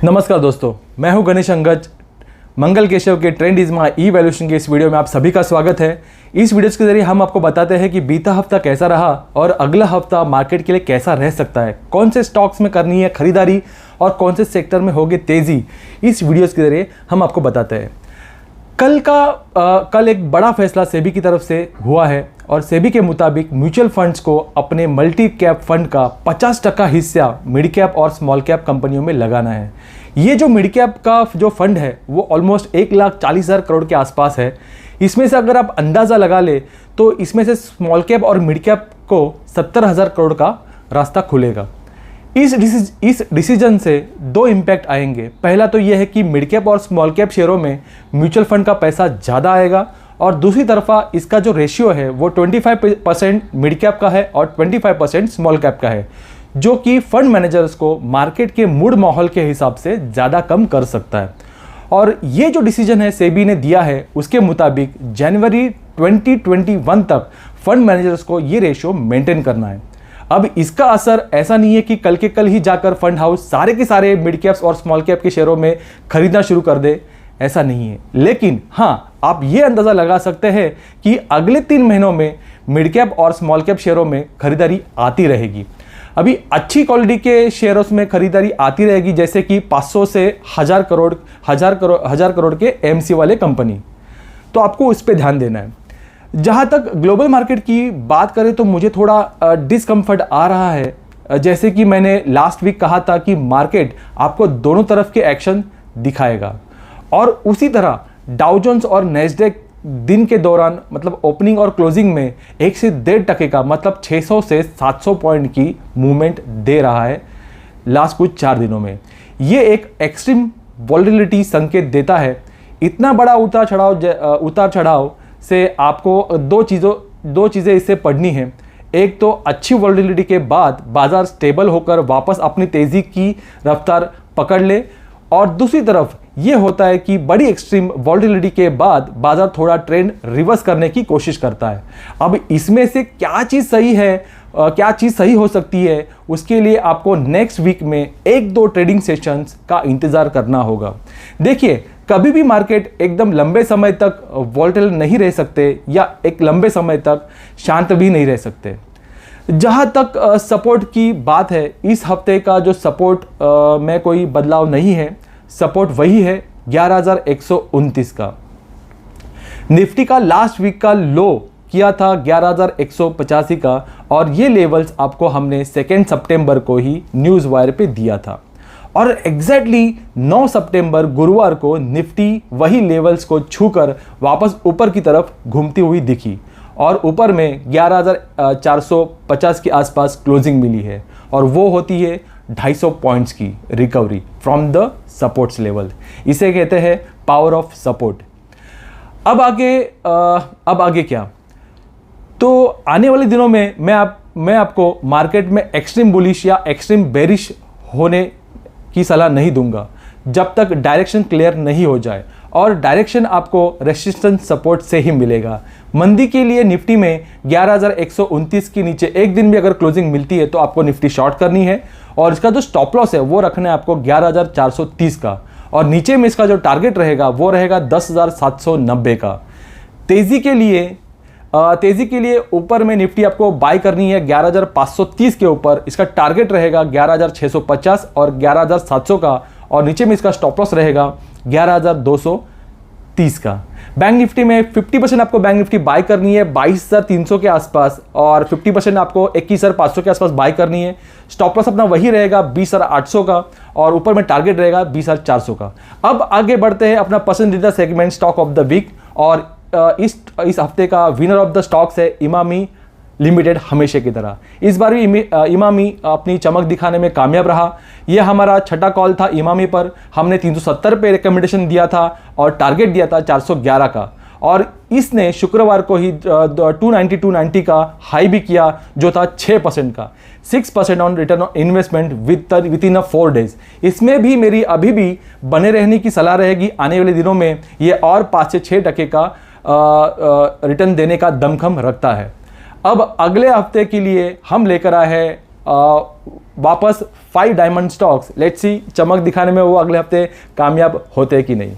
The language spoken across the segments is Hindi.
नमस्कार दोस्तों, मैं हूं गणेश अंगज। मंगल केशव के trend is my E valuation के इस वीडियो में आप सभी का स्वागत है। इस वीडियोस के जरिए हम आपको बताते हैं कि बीता हफ्ता कैसा रहा और अगला हफ्ता मार्केट के लिए कैसा रह सकता है, कौन से स्टॉक्स में करनी है खरीदारी और कौन से सेक्टर में होगी तेज़ी। इस वीडियोज़ के जरिए हम आपको बताते हैं। कल एक बड़ा फैसला सेबी की तरफ से हुआ है और सेबी के मुताबिक म्यूचुअल फंड्स को अपने मल्टी कैप फंड का 50% हिस्सा मिड कैप और स्मॉल कैप कंपनियों में लगाना है। ये जो मिड कैप का जो फंड है वो ऑलमोस्ट 1,40,000 करोड़ के आसपास है। इसमें से अगर आप अंदाज़ा लगा ले तो इसमें से स्मॉल कैप और मिड कैप को 70,000 करोड़ का रास्ता खुलेगा। इस डिसीजन से दो इम्पैक्ट आएंगे। पहला तो यह है कि मिड कैप और स्मॉल कैप शेयरों में म्यूचुअल फंड का पैसा ज़्यादा आएगा और दूसरी तरफा इसका जो रेशियो है वो 25% मिड कैप का है और 25% स्मॉल कैप का है, जो कि फंड मैनेजर्स को मार्केट के मूड माहौल के हिसाब से ज़्यादा कम कर सकता है। और ये जो डिसीजन है सेबी ने दिया है उसके मुताबिक जनवरी 2021 तक फंड मैनेजर्स को ये रेशियो मेंटेन करना है। अब इसका असर ऐसा नहीं है कि कल के कल ही जाकर फंड हाउस सारे के सारे मिड कैप्स और स्मॉल कैप के शेयरों में खरीदना शुरू कर दे, ऐसा नहीं है। लेकिन हाँ, आप ये अंदाज़ा लगा सकते हैं कि अगले 3 महीनों में मिड कैप और स्मॉल कैप शेयरों में खरीदारी आती रहेगी। अभी अच्छी क्वालिटी के शेयरों में खरीदारी आती रहेगी, जैसे कि 500 से 1000 करोड़ के एमसी वाले कंपनी, तो आपको उस पर ध्यान देना है। जहाँ तक ग्लोबल मार्केट की बात करें तो मुझे थोड़ा डिस्कम्फर्ट आ रहा है। जैसे कि मैंने लास्ट वीक कहा था कि मार्केट आपको दोनों तरफ के एक्शन दिखाएगा और उसी तरह डाउ जोन्स और नैस्डैक दिन के दौरान मतलब ओपनिंग और क्लोजिंग में 1 से 1.5% का मतलब 600 से 700 पॉइंट की मूवमेंट दे रहा है लास्ट कुछ 4 दिनों में। ये एक एक्सट्रीम वोलेटिलिटी संकेत देता है। इतना बड़ा उतार चढ़ाव से आपको दो चीज़ें इससे पढ़नी है। एक तो अच्छी वोलेटिलिटी के बाद बाजार स्टेबल होकर वापस अपनी तेज़ी की रफ्तार पकड़ ले, और दूसरी तरफ ये होता है कि बड़ी एक्सट्रीम वोलेटिलिटी के बाद बाजार थोड़ा ट्रेंड रिवर्स करने की कोशिश करता है। अब इसमें से क्या चीज़ सही है, क्या चीज़ सही हो सकती है, उसके लिए आपको नेक्स्ट वीक में 1-2 ट्रेडिंग सेशंस का इंतज़ार करना होगा। देखिए, कभी भी मार्केट एकदम लंबे समय तक वोलेटाइल नहीं रह सकते या एक लंबे समय तक शांत भी नहीं रह सकते। जहाँ तक सपोर्ट की बात है, इस हफ्ते का जो सपोर्ट में कोई बदलाव नहीं है। सपोर्ट वही है 11,129 का। निफ्टी का लास्ट वीक का लो किया था 11,185 का और ये लेवल्स आपको हमने 2 सितंबर को ही न्यूज़ वायर पे दिया था और एग्जैक्टली 9 सितंबर गुरुवार को निफ्टी वही लेवल्स को छूकर वापस ऊपर की तरफ घूमती हुई दिखी और ऊपर में 11,450 के आसपास क्लोजिंग मिली है और वो होती है 250 पॉइंट्स की recovery from the supports level. इसे कहते हैं पावर ऑफ सपोर्ट। अब आगे क्या, तो आने वाले दिनों में मैं आपको मार्केट में एक्सट्रीम बुलिश या एक्सट्रीम बेरिश होने की सलाह नहीं दूंगा जब तक डायरेक्शन क्लियर नहीं हो जाए, और डायरेक्शन आपको रेजिस्टेंस सपोर्ट से ही मिलेगा। मंदी के लिए निफ्टी में 11,129 के नीचे एक दिन भी अगर क्लोजिंग मिलती है तो आपको निफ्टी शॉर्ट करनी है और इसका जो स्टॉप लॉस है वो रखना है आपको 11,430 का, और नीचे में इसका जो टारगेट रहेगा वो रहेगा 10,790 का। तेज़ी के लिए ऊपर में निफ्टी आपको बाय करनी है 11,530 के ऊपर, इसका टारगेट रहेगा 11,650 और 11,700 का, और नीचे में इसका स्टॉप लॉस रहेगा 11,230 का। बैंक निफ्टी में 50% आपको बैंक निफ्टी बाय करनी है 22,300 के आसपास और 50% आपको 21,500 के आसपास बाय करनी है। स्टॉप लॉस अपना वही रहेगा 20,800 का और ऊपर में टारगेट रहेगा 20,400 का। अब आगे बढ़ते हैं अपना पसंदीदा segment stock of the week, और इस हफ्ते का विनर ऑफ द स्टॉक्स है इमामी लिमिटेड। हमेशा की तरह इस बार भी इमामी अपनी चमक दिखाने में कामयाब रहा। यह हमारा छठा कॉल था इमामी पर। हमने 370 पे रिकमेंडेशन दिया था और टारगेट दिया था 411 का, और इसने शुक्रवार को ही 290 का हाई भी किया जो था 6% का, 6% on return on investment with in 4 days. इसमें भी मेरी अभी भी बने रहने की सलाह रहेगी। आने वाले दिनों में ये और 5 से 6% का रिटर्न देने का दमखम रखता है। अब अगले हफ्ते के लिए हम लेकर आए हैं वापस 5 डायमंड स्टॉक्स, लेट्स सी चमक दिखाने में वो अगले हफ्ते कामयाब होते कि नहीं।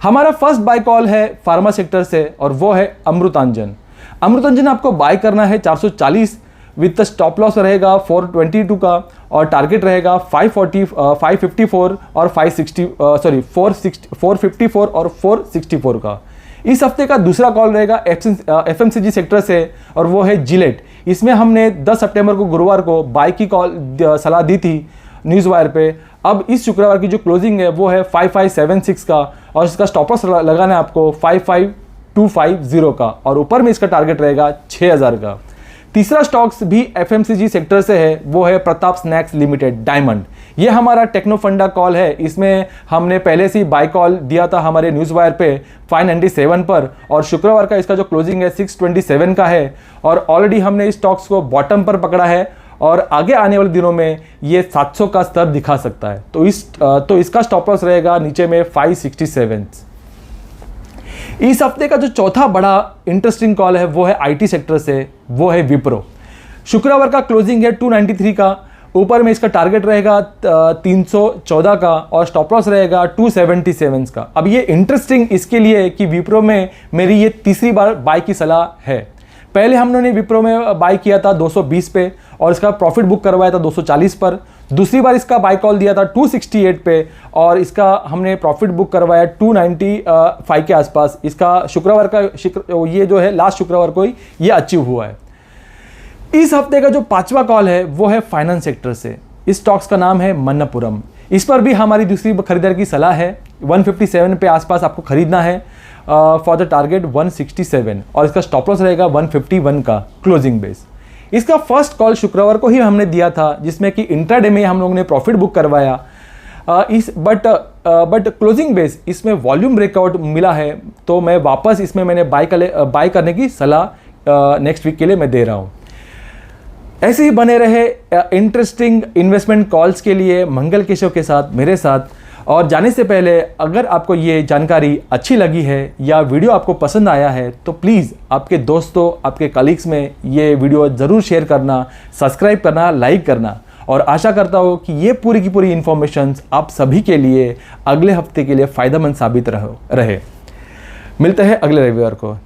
हमारा फर्स्ट बाय कॉल है फार्मा सेक्टर से और वो है अमृतांजन। अमृतांजन आपको बाय करना है 440 विद स्टॉप लॉस रहेगा 422 का और टारगेट रहेगा 554 और 454 और 464 का। इस हफ्ते का दूसरा कॉल रहेगा एफएमसीजी सेक्टर से और वो है जिलेट। इसमें हमने 10 सितंबर को गुरुवार को बाय की सलाह दी थी न्यूज़ वायर पे। अब इस शुक्रवार की जो क्लोजिंग है वो है 5576 का और इसका स्टॉप लॉस लगाना है आपको 55250 का और ऊपर में इसका टारगेट रहेगा 6000 का। तीसरा स्टॉक्स भी एफएमसीजी सेक्टर से है, वो है प्रताप स्नैक्स लिमिटेड डायमंड। ये हमारा टेक्नो फंडा कॉल है। इसमें हमने पहले से ही बाय कॉल दिया था हमारे न्यूज़ वायर पे 597 पर और शुक्रवार का इसका जो क्लोजिंग है 627 का है और ऑलरेडी हमने इस स्टॉक्स को बॉटम पर पकड़ा है और आगे आने वाले दिनों में ये 700 का स्तर दिखा सकता है। तो इसका स्टॉप लॉस रहेगा नीचे में 567। इस हफ्ते का जो चौथा बड़ा इंटरेस्टिंग कॉल है वो है आईटी सेक्टर से, वो है विप्रो। शुक्रवार का क्लोजिंग है 293 का, ऊपर में इसका टारगेट रहेगा 314 का और स्टॉप लॉस रहेगा 277 का। अब ये इंटरेस्टिंग इसके लिए कि विप्रो में मेरी ये तीसरी बार बाय की सलाह है। पहले हमने विप्रो में बाय किया था 220 पे और इसका प्रॉफिट बुक करवाया था 240 पर। दूसरी बार इसका बाय कॉल दिया था 268 पे और इसका हमने प्रॉफिट बुक करवाया 295 के आसपास। इसका शुक्रवार का ये जो है लास्ट शुक्रवार को ही ये अचीव हुआ है। इस हफ्ते का जो पांचवा कॉल है वो है फाइनेंस सेक्टर से। इस स्टॉक्स का नाम है मन्नपुरम। इस पर भी हमारी दूसरी खरीदार की सलाह है। 157 पे आसपास आपको खरीदना है फॉर द टारगेट 167 और इसका स्टॉप लॉस रहेगा 151 का क्लोजिंग बेस। इसका फर्स्ट कॉल शुक्रवार को ही हमने दिया था जिसमें कि इंट्राडे में हम लोगों ने प्रॉफिट बुक करवाया बट क्लोजिंग बेस इसमें वॉल्यूम ब्रेकआउट मिला है तो मैं वापस इसमें मैंने बाय करने की सलाह नेक्स्ट वीक के लिए मैं दे रहा हूँ। ऐसे ही बने रहे इंटरेस्टिंग इन्वेस्टमेंट कॉल्स के लिए मंगल केशव के साथ मेरे साथ। और जाने से पहले अगर आपको ये जानकारी अच्छी लगी है या वीडियो आपको पसंद आया है तो प्लीज़ आपके दोस्तों आपके कलीग्स में ये वीडियो ज़रूर शेयर करना, सब्सक्राइब करना, लाइक करना और आशा करता हूँ कि ये पूरी की पूरी इन्फॉर्मेशंस आप सभी के लिए अगले हफ्ते के लिए फ़ायदेमंद साबित रहे। मिलते हैं अगले रविवार को।